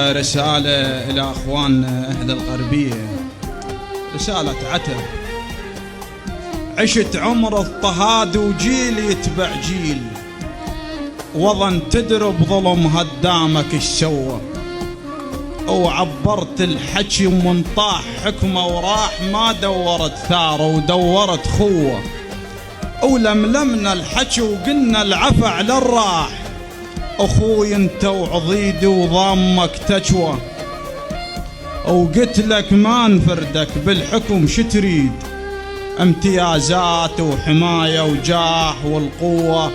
رسالة إلى أخواننا أهل الغربية، رسالة عتب. عشت عمر اضطهاد وجيل يتبع جيل، وظن تدري بظلم هدامك ايش سوى، وعبرت الحكي ومن طاح حكمه وراح، ما دورت ثاره ودورت خوه، ولملمنا الحكي وقلنا العفا على الراح، اخوي انت وعضيدي وضامك تجوى، وقلت لك ما نفردك بالحكم شتريد، امتيازات وحماية وجاه والقوة،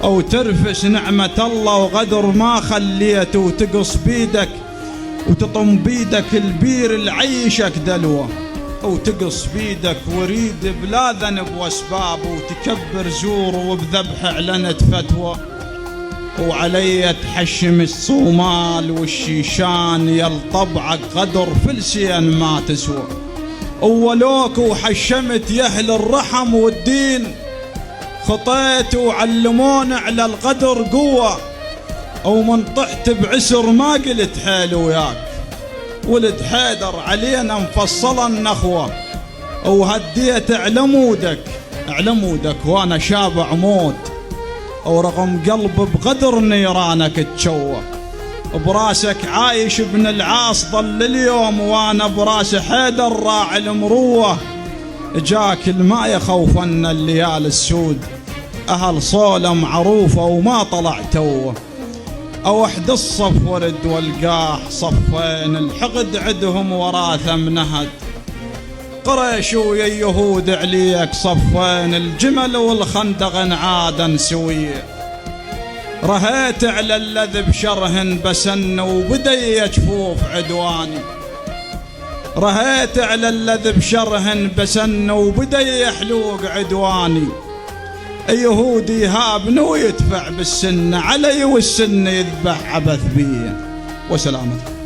او ترفس نعمة الله وغدر ما خليت، وتقص بيدك وتطم بيدك البير العيشك دلوة، وتقص بيدك وريد بلا ذنب واسباب، وتكبر زور وبذبح اعلنت فتوى، وعلي تحشم الصومال والشيشان، يل طبعك غدر فلسين ما تسوى، اولوك وحشمت يا اهل الرحم والدين، خطيت وعلمون على الغدر قوة، ومن طحت بعسر ما قلت حيل وياك، ولد حيدر علينا مفصلا النخوة، وهديت علمودك وانا شابع موت، ورغم قلب بغدر نيرانك تشوه، براسك عايش ابن العاص ظل اليوم، وانا براس حيدر راعي المروه، جاك الما يخوفن الليال السود، اهل صولة معروفة وما طلع توه، اوحد الصف ورد والقاح صفين، الحقد عدهم وراثه منهد، قريش ويا يهود عليك صفين، الجمل والخندق عادا سويه، رهيت على الذي بشرهن بسن وبدي جفوف عدواني، رهيت على الذي بشرهن بسن وبدي يحلوق عدواني، يهودي هابن ويدفع بالسن علي، والسن يذبح عبث بيه. وسلامتك.